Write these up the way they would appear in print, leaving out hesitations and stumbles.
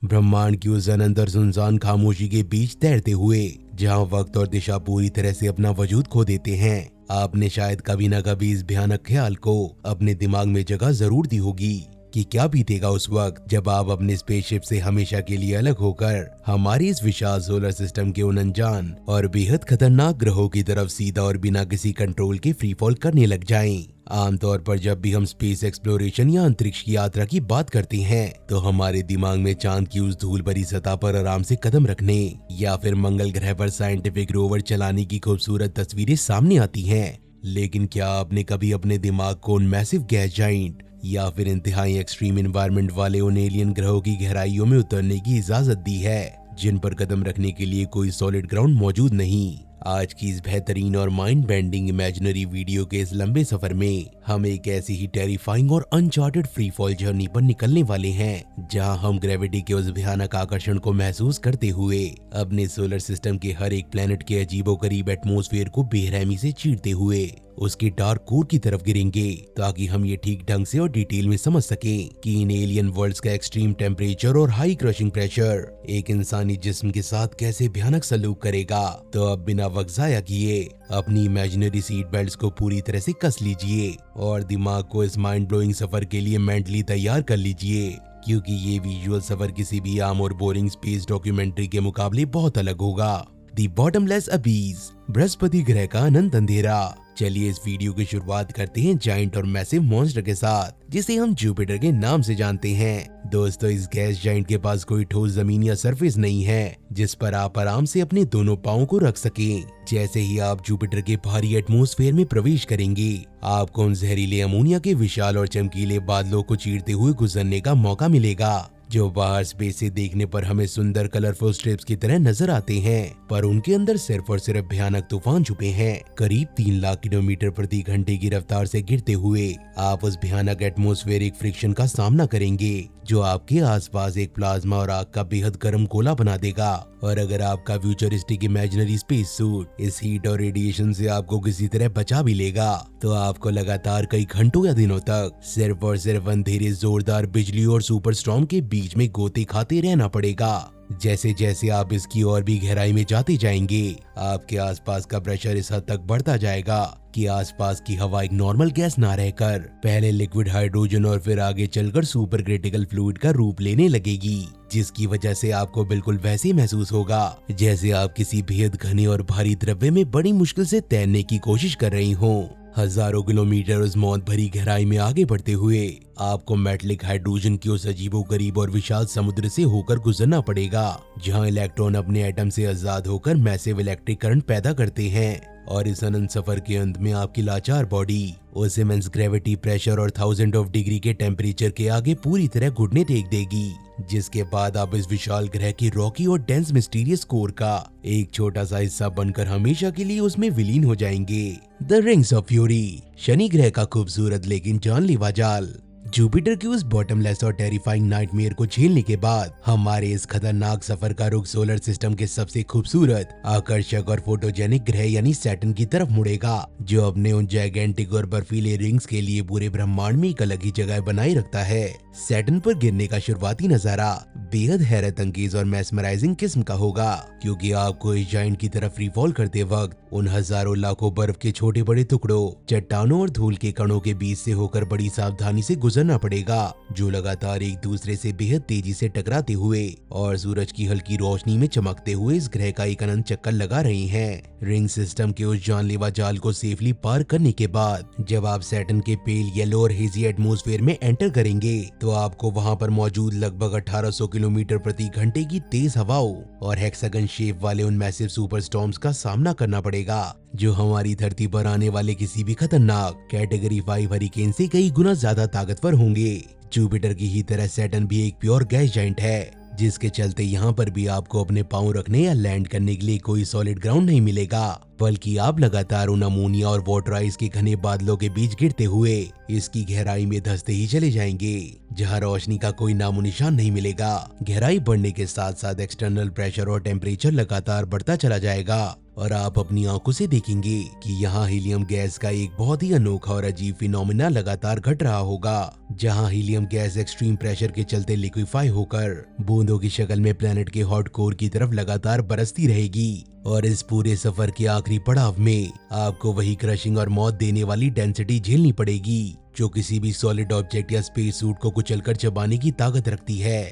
ब्रह्मांड की उस अनंत और सुनसान खामोशी के बीच तैरते हुए, जहां वक्त और दिशा पूरी तरह से अपना वजूद खो देते हैं। आपने शायद कभी न कभी इस भयानक ख्याल को अपने दिमाग में जगह जरूर दी होगी कि क्या बीतेगा उस वक्त जब आप अपने स्पेसशिप से हमेशा के लिए अलग होकर हमारे इस विशाल सोलर सिस्टम के उन अनजान और बेहद खतरनाक ग्रहों की तरफ सीधा और बिना किसी कंट्रोल के फ्री फॉल करने लग जाएं। आमतौर पर जब भी हम स्पेस एक्सप्लोरेशन या अंतरिक्ष की यात्रा की बात करते हैं तो हमारे दिमाग में चांद की उस धूल भरी सतह पर आराम से कदम रखने या फिर मंगल ग्रह पर साइंटिफिक रोवर चलाने की खूबसूरत तस्वीरें सामने आती हैं। लेकिन क्या आपने कभी अपने दिमाग को उन मैसिव गैस जाइंट या फिर इंतहाई एक्सट्रीम एनवायरनमेंट वाले उन एलियन ग्रहों की गहराइयों में उतरने की इजाजत दी है, जिन पर कदम रखने के लिए कोई सॉलिड ग्राउंड मौजूद नहीं? आज की इस बेहतरीन और माइंड बेंडिंग इमेजिनरी वीडियो के इस लंबे सफर में हम एक ऐसी ही टेरिफाइंग और अनचार्टेड फ्री फॉल जर्नी पर निकलने वाले हैं, जहां हम ग्रेविटी के उस भयानक आकर्षण को महसूस करते हुए अपने सोलर सिस्टम के हर एक प्लेनेट के अजीबोगरीब एटमॉस्फेयर को बेरहमी से चीरते हुए उसके डार्क कोर की तरफ गिरेंगे, ताकि हम ये ठीक ढंग से और डिटेल में समझ सकें कि इन एलियन वर्ल्ड्स का एक्सट्रीम टेम्परेचर और हाई क्रशिंग प्रेशर एक इंसानी जिस्म के साथ कैसे भयानक सलूक करेगा। तो अब बिना वक्त जाया किए अपनी इमेजिनरी सीट बेल्ट्स को पूरी तरह से कस लीजिए और दिमाग को इस माइंड ब्लोइंग सफर के लिए मेंटली तैयार कर लीजिए, क्योंकि ये विजुअल सफर किसी भी आम और बोरिंग स्पेस डॉक्यूमेंट्री के मुकाबले बहुत अलग होगा। दी बॉटमलेस अबीज, बृहस्पति ग्रह का अनंत अंधेरा। चलिए इस वीडियो की शुरुआत करते हैं जाइंट और मैसिव मॉन्स्टर के साथ, जिसे हम जुपिटर के नाम से जानते हैं। दोस्तों, इस गैस जाइंट के पास कोई ठोस जमीन या सरफेस नहीं है जिस पर आप आराम से अपने दोनों पाँव को रख सकें। जैसे ही आप जुपिटर के भारी एटमॉस्फेयर में प्रवेश करेंगे, आपको उन जहरीले अमोनिया के विशाल और चमकीले बादलों को चीरते हुए गुजरने का मौका मिलेगा, जो बाहर स्पेस से देखने पर हमें सुंदर कलरफुल स्ट्रिप्स की तरह नजर आते हैं, पर उनके अंदर सिर्फ और सिर्फ भयानक तूफान छुपे हैं। करीब 3 लाख किलोमीटर प्रति घंटे की रफ्तार से गिरते हुए आप उस भयानक एटमॉस्फेरिक फ्रिक्शन का सामना करेंगे, जो आपके आसपास एक प्लाज्मा और आग का बेहद गर्म गोला बना देगा। और अगर आपका फ्यूचरिस्टिक इमेजिनरी स्पेस सूट इस हीट और रेडिएशन से आपको किसी तरह बचा भी लेगा, तो आपको लगातार कई घंटों या दिनों तक सिर्फ और सिर्फ अंधेरे, जोरदार बिजली और सुपर स्टॉर्म के बीच में गोते खाते रहना पड़ेगा। जैसे जैसे आप इसकी और भी गहराई में जाते जाएंगे, आपके आसपास का प्रेशर इस हद तक बढ़ता जाएगा कि आसपास की हवा एक नॉर्मल गैस ना रहकर पहले लिक्विड हाइड्रोजन और फिर आगे चलकर सुपर क्रिटिकल फ्लूइड का रूप लेने लगेगी, जिसकी वजह से आपको बिल्कुल वैसे महसूस होगा जैसे आप किसी बेहद घने और भारी द्रव्य में बड़ी मुश्किल से तैरने की कोशिश कर रही हो। हजारों किलोमीटर उस मौत भरी गहराई में आगे बढ़ते हुए आपको मेटलिक हाइड्रोजन की उस अजीबोगरीब और विशाल समुद्र से होकर गुजरना पड़ेगा, जहां इलेक्ट्रॉन अपने एटम से आजाद होकर मैसिव इलेक्ट्रिक करंट पैदा करते हैं। और इस अनंत सफर के अंत में आपकी लाचार बॉडी उस इमेंस ग्रेविटी, प्रेशर और 1000 ऑफ डिग्री के टेम्परेचर के आगे पूरी तरह घुटने टेक देगी, जिसके बाद आप इस विशाल ग्रह की रॉकी और डेंस मिस्टीरियस कोर का एक छोटा सा हिस्सा बनकर हमेशा के लिए उसमें विलीन हो जाएंगे। The rings of fury, Shani ग्रह का खूबसूरत लेकिन जानलेवा जाल। जुपिटर की उस बॉटमलेस और टेरिफाइंग नाइटमेयर को झेलने के बाद हमारे इस खतरनाक सफर का रुख सोलर सिस्टम के सबसे खूबसूरत, आकर्षक और फोटोजेनिक ग्रह यानी सैटर्न की तरफ मुड़ेगा, जो अपने उन जैगेंटिक और बर्फीले रिंग्स के लिए पूरे ब्रह्मांड में एक अलग ही जगह बनाए रखता है। सैटर्न पर गिरने का शुरुआती नजारा बेहद हैरत अंगेज और मैस्मराइजिंग किस्म का होगा, क्योंकि आपको इस जाइंट की तरफ फ्री फॉल करते वक्त उन हजारों लाखों बर्फ के छोटे बड़े टुकड़ों, चट्टानों और धूल के कणों के बीच से होकर बड़ी सावधानी से गुजरना पड़ेगा, जो लगातार एक दूसरे से बेहद तेजी से टकराते हुए और सूरज की हल्की रोशनी में चमकते हुए इस ग्रह का एक अनंत चक्कर लगा रही हैं। रिंग सिस्टम के उस जानलेवा जाल को सेफली पार करने के बाद जब आप सैटर्न के पेल येलो और हेजी एटमॉस्फेयर में एंटर करेंगे, तो आपको वहां पर मौजूद लगभग 1800 किलोमीटर प्रति घंटे की तेज हवाओं और हेक्सागन शेप वाले उन मैसिव सुपर स्टॉर्म्स का सामना करना पड़ेगा, जो हमारी धरती पर आने वाले किसी भी खतरनाक कैटेगरी 5 हरिकेन से कई गुना ज्यादा ताकतवर होंगे। जुपिटर की ही तरह सैटर्न भी एक प्योर गैस जाइंट है, जिसके चलते यहाँ पर भी आपको अपने पाँव रखने या लैंड करने के लिए कोई सॉलिड ग्राउंड नहीं मिलेगा, बल्कि आप लगातार उन अमोनिया और वाटर आइस के घने बादलों के बीच गिरते हुए इसकी गहराई में धंसते ही चले जाएंगे, जहाँ रोशनी का कोई नामो निशान नहीं मिलेगा। गहराई बढ़ने के साथ साथ एक्सटर्नल प्रेशर और टेम्परेचर लगातार बढ़ता चला जाएगा और आप अपनी आंखों से देखेंगे कि यहाँ हीलियम गैस का एक बहुत ही अनोखा और अजीब फिनोमेना लगातार घट रहा होगा, जहाँ हीलियम गैस एक्सट्रीम प्रेशर के चलते लिक्विफाई होकर बूंदों की शक्ल में प्लेनेट के हॉट कोर की तरफ लगातार बरसती रहेगी। और इस पूरे सफर के आखिरी पड़ाव में आपको वही क्रशिंग और मौत देने वाली डेंसिटी झेलनी पड़ेगी जो किसी भी सॉलिड ऑब्जेक्ट या स्पेस सूट को कुचलकर चबाने की ताकत रखती है।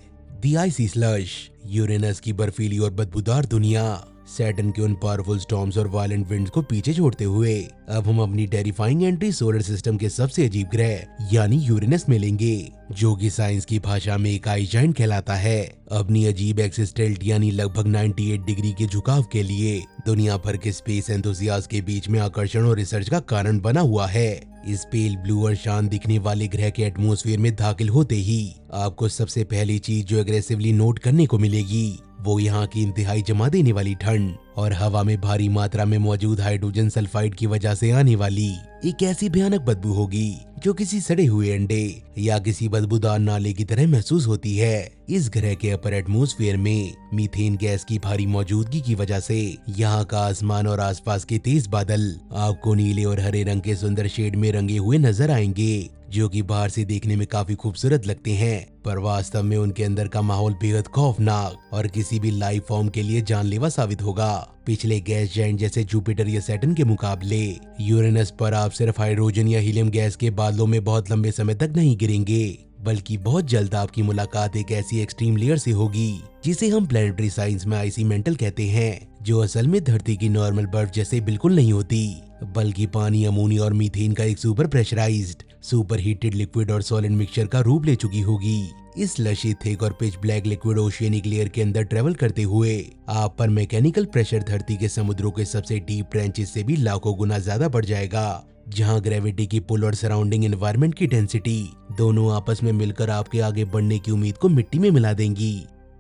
द आइसी स्लश, यूरेनस की बर्फीली और बदबूदार दुनिया, सैटर्न के उन पावरफुल स्टॉर्म्स और वायलेंट विंड्स को पीछे छोड़ते हुए अब हम अपनी टेरिफाइंग एंट्री सोलर सिस्टम के सबसे अजीब ग्रह यानी यूरेनस में लेंगे, जो कि साइंस की भाषा में एक आइस जायंट कहलाता है। अपनी अजीब एक्सिस टिल्ट यानी लगभग 98 डिग्री के झुकाव के लिए दुनिया भर के स्पेस एंथुसियास्ट के बीच में आकर्षण और रिसर्च का कारण बना हुआ है। इस पेल ब्लू और शांत दिखने वाले ग्रह के एटमॉस्फेयर में दाखिल होते ही आपको सबसे पहली चीज जो एग्रेसिवली नोट करने को मिलेगी वो यहाँ की इंतहाई जमा देने वाली ठंड और हवा में भारी मात्रा में मौजूद हाइड्रोजन सल्फाइड की वजह से आने वाली एक ऐसी भयानक बदबू होगी जो किसी सड़े हुए अंडे या किसी बदबूदार नाले की तरह महसूस होती है। इस ग्रह के अपर एटमॉस्फेयर में मीथेन गैस की भारी मौजूदगी की वजह से यहाँ का आसमान और आसपास के तेज बादल आपको नीले और हरे रंग के सुंदर शेड में रंगे हुए नजर आएंगे, जो कि बाहर से देखने में काफी खूबसूरत लगते हैं, पर वास्तव में उनके अंदर का माहौल बेहद खौफनाक और किसी भी लाइफ फॉर्म के लिए जानलेवा साबित होगा। पिछले गैस जायंट जैसे जुपिटर या सैटर्न के मुकाबले यूरेनस पर आप सिर्फ हाइड्रोजन या हीलियम गैस के बादलों में बहुत लंबे समय तक नहीं गिरेंगे, बल्कि बहुत जल्द आपकी मुलाकात एक ऐसी एक्सट्रीम लेयर से होगी जिसे हम प्लेनेटरी साइंस में आइसी मेंटल कहते हैं, जो असल में धरती की नॉर्मल बर्फ जैसे बिल्कुल नहीं होती, बल्कि पानी, अमोनिया और मीथेन का एक super pressurised, super heated liquid और सॉलिड मिक्सचर का रूप ले चुकी होगी। इस लशी, थिक और pitch black liquid oceanic layer के अंदर ट्रेवल करते हुए आप पर मैकेनिकल प्रेशर धरती के समुद्रों के सबसे डीप ट्रेंचेस से भी लाखों गुना ज्यादा बढ़ जाएगा, जहां ग्रेविटी की पुल और सराउंडिंग एनवायरनमेंट की डेंसिटी दोनों आपस में मिलकर आपके आगे बढ़ने की उम्मीद को मिट्टी में मिला देंगी।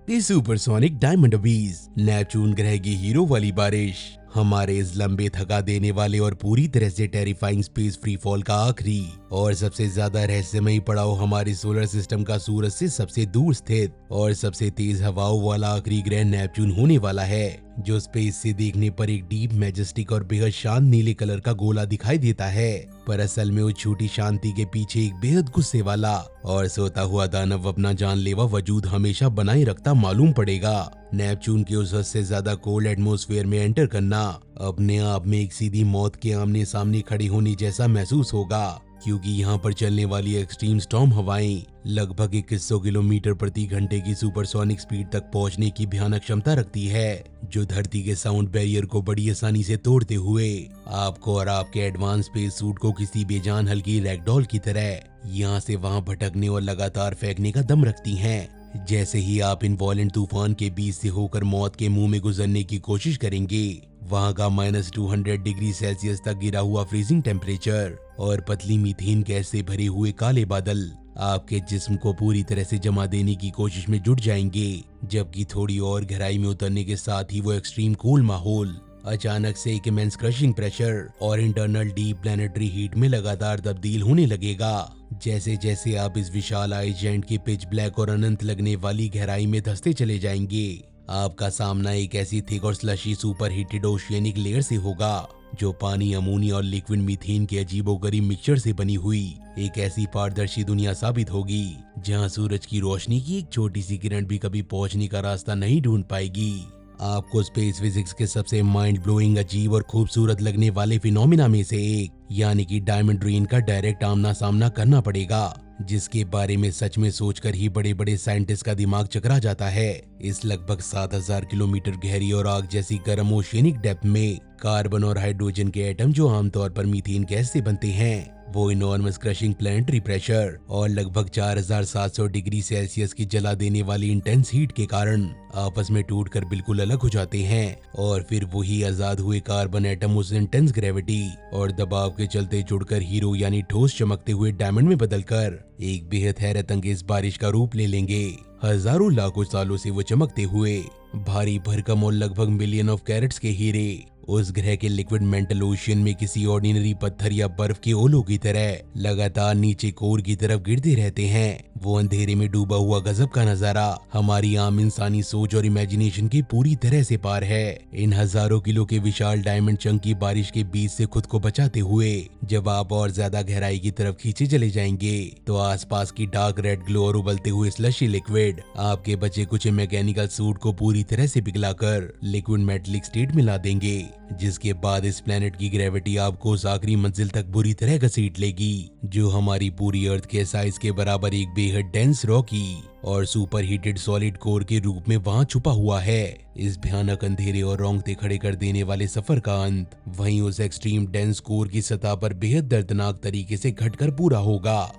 इस सुपरसोनिक डायमंड अबीज, नेपच्यून ग्रह की हीरो वाली बारिश, हमारे इस लंबे थका देने वाले और पूरी तरह से टेरिफाइंग स्पेस फ्री फॉल का आखिरी और सबसे ज्यादा रहस्यमयी पड़ाव हमारे सोलर सिस्टम का सूरज से सबसे दूर स्थित और सबसे तेज हवाओं वाला आखिरी ग्रह नेपच्यून होने वाला है, जो स्पेस से देखने पर एक डीप, मैजेस्टिक और बेहद शांत नीले कलर का गोला दिखाई देता है, पर असल में उस छोटी शांति के पीछे एक बेहद गुस्से वाला और सोता हुआ दानव अपना जानलेवा वजूद हमेशा बनाए रखता मालूम पड़ेगा। नेपच्यून के उस हद से ज्यादा कोल्ड एटमॉस्फेयर में एंटर करना अपने आप में एक सीधी मौत के आमने सामने खड़े होने जैसा महसूस होगा, क्योंकि यहाँ पर चलने वाली एक्सट्रीम स्टॉर्म हवाएं लगभग 2100 किलोमीटर प्रति घंटे की सुपरसोनिक स्पीड तक पहुँचने की भयानक क्षमता रखती है, जो धरती के साउंड बैरियर को बड़ी आसानी से तोड़ते हुए आपको और आपके एडवांस स्पेस सूट को किसी बेजान हल्की रैगडॉल की तरह यहाँ से वहाँ भटकने और लगातार फेंकने का दम रखती हैं। जैसे ही आप इन वॉलेंट तूफान के बीच से होकर मौत के मुंह में गुजरने की कोशिश करेंगे, वहाँ का -200 डिग्री सेल्सियस तक गिरा हुआ फ्रीजिंग टेम्परेचर और पतली मीथेन गैस से भरे हुए काले बादल आपके जिस्म को पूरी तरह से जमा देने की कोशिश में जुट जाएंगे, जबकि थोड़ी और गहराई में उतरने के साथ ही वो एक्सट्रीम कूल माहौल अचानक से एक इमेंस क्रशिंग प्रेशर और इंटरनल डीप प्लैनेटरी हीट में लगातार तब्दील होने लगेगा। जैसे जैसे आप इस विशाल आइस जायंट की पिच ब्लैक और अनंत लगने वाली गहराई में धंसते चले जाएंगे, आपका सामना एक ऐसी थिक और slushy super heated oceanic layer से होगा, जो पानी, अमोनिया और लिक्विड मीथेन के अजीबोगरीब मिक्सचर से बनी हुई एक ऐसी पारदर्शी दुनिया साबित होगी, जहां सूरज की रोशनी की एक छोटी सी किरण भी कभी पहुंचने का रास्ता नहीं ढूंढ पाएगी। आपको स्पेस फिजिक्स के सबसे माइंड ब्लोइंग, अजीब और खूबसूरत लगने वाले फिनोमिना में से एक यानी कि डायमंड रेन का डायरेक्ट आमना सामना करना पड़ेगा, जिसके बारे में सच में सोचकर ही बड़े बड़े साइंटिस्ट का दिमाग चकरा जाता है। इस लगभग 7000 किलोमीटर गहरी और आग जैसी गर्म ओशियनिक डेप्थ में कार्बन और हाइड्रोजन के एटम जो आमतौर पर मीथेन गैस से बनते हैं, वो इनॉर्मस क्रशिंग प्लैनेटरी प्रेशर और लगभग 4700 डिग्री सेल्सियस की जला देने वाली इंटेंस हीट के कारण आपस में टूटकर बिल्कुल अलग हो जाते हैं, और फिर वही आजाद हुए कार्बन एटम उस इंटेंस ग्रेविटी और दबाव के चलते जुड़कर हीरो यानी ठोस चमकते हुए डायमंड में बदलकर एक बेहद हैरत अंगेज बारिश का रूप ले लेंगे। हजारों लाखों सालों से वो चमकते हुए भारी भरकम और लगभग मिलियन ऑफ कैरेट्स के हीरे उस ग्रह के लिक्विड मेंटल ओशियन में किसी ऑर्डिनरी पत्थर या बर्फ के ओलों की तरह लगातार नीचे कोर की तरफ गिरते रहते हैं। वो अंधेरे में डूबा हुआ गजब का नजारा हमारी आम इंसानी सोच और इमेजिनेशन की पूरी तरह से पार है। इन हजारों किलो के विशाल डायमंड चंक की बारिश के बीच से खुद को बचाते हुए जब आप और ज्यादा गहराई की तरफ खींचे चले जाएंगे तो आसपास की डार्क रेड ग्लो और उबलते हुए स्लशी लिक्विड आपके बचे कुछ मैकेनिकल सूट को पूरी तरह से पिघलाकर लिक्विड मेटलिक स्टेट में ला देंगे, जिसके बाद इस प्लेनेट की ग्रेविटी आपको उस आखिरी मंजिल तक बुरी तरह घसीट लेगी जो हमारी पूरी अर्थ के साइज के बराबर एक बेहद डेंस रॉकी और सुपर हीटेड सॉलिड कोर के रूप में वहां छुपा हुआ है। इस भयानक अंधेरे और रोंगटे खड़े कर देने वाले सफर का अंत वहीं उस एक्सट्रीम डेंस कोर की सतह पर बेहद दर्दनाक तरीके से घटकर पूरा होगा,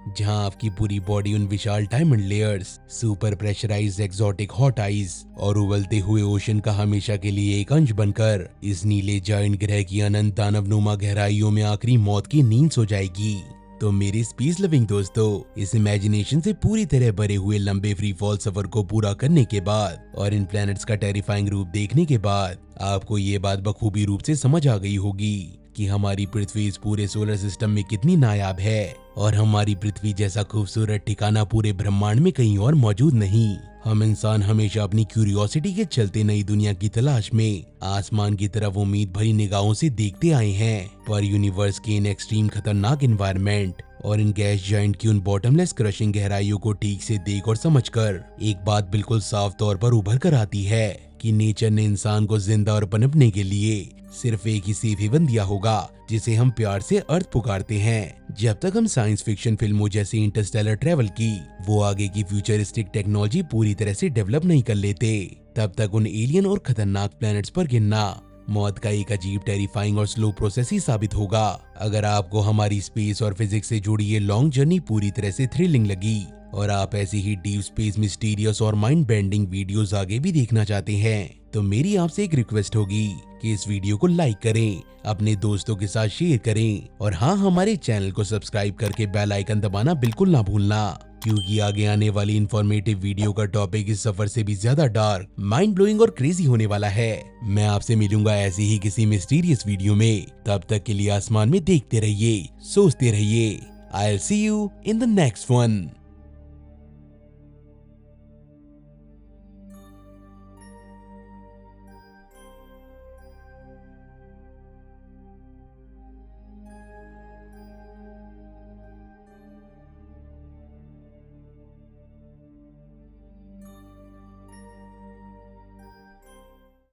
जहां आपकी पूरी बॉडी उन विशाल diamond layers, super pressurized exotic hot ices और उबलते हुए ओशन का हमेशा के लिए एक अंश बनकर इस नीले जायंट ग्रह की अनंत दानवनुमा गहराइयों में आखिरी मौत की नींद सो जाएगी। तो मेरे स्पेस लविंग दोस्तों, इस इमेजिनेशन से पूरी तरह भरे हुए लंबे फ्री फॉल सफर को पूरा करने के बाद और इन प्लैनेट्स का टेरिफाइंग रूप देखने के बाद आपको ये बात बखूबी रूप से समझ आ गई होगी कि हमारी पृथ्वी इस पूरे सोलर सिस्टम में कितनी नायाब है और हमारी पृथ्वी जैसा खूबसूरत ठिकाना पूरे ब्रह्मांड में कहीं और मौजूद नहीं। हम इंसान हमेशा अपनी क्यूरियोसिटी के चलते नई दुनिया की तलाश में आसमान की तरफ उम्मीद भरी निगाहों से देखते आए हैं, पर यूनिवर्स के इन एक्सट्रीम खतरनाक एनवायरनमेंट और इन गैस जायंट की उन बॉटमलेस क्रशिंग गहराइयों को ठीक से देख और समझकर एक बात बिल्कुल साफ तौर पर उभर कर आती है कि नेचर ने इंसान को जिंदा और पनपने के लिए सिर्फ एक ही सेफ हेवन दिया होगा जिसे हम प्यार से अर्थ पुकारते हैं। जब तक हम साइंस फिक्शन फिल्मों जैसे इंटरस्टेलर ट्रेवल की वो आगे की फ्यूचरिस्टिक टेक्नोलॉजी पूरी तरह से डेवलप नहीं कर लेते, तब तक उन एलियन और खतरनाक प्लैनेट्स पर गिरना मौत का एक अजीब, टेरिफाइंग और स्लो प्रोसेस ही साबित होगा। अगर आपको हमारी स्पेस और फिजिक्स से जुड़ी ये लॉन्ग जर्नी पूरी तरह से थ्रिलिंग लगी और आप ऐसी ही डीप स्पेस मिस्टीरियस और माइंड बेंडिंग वीडियोस आगे भी देखना चाहते हैं तो मेरी आपसे एक रिक्वेस्ट होगी कि इस वीडियो को लाइक करें, अपने दोस्तों के साथ शेयर करें और हाँ, हमारे चैनल को सब्सक्राइब करके बेल आइकन दबाना बिल्कुल ना भूलना, क्योंकि आगे आने वाली इंफॉर्मेटिव वीडियो का टॉपिक इस सफर से भी ज्यादा डार्क, माइंड ब्लोइंग और क्रेजी होने वाला है। मैं आपसे मिलूंगा ऐसी ही किसी मिस्टीरियस वीडियो में, तब तक के लिए आसमान में देखते रहिए, सोचते रहिए। I'll see you in the next one.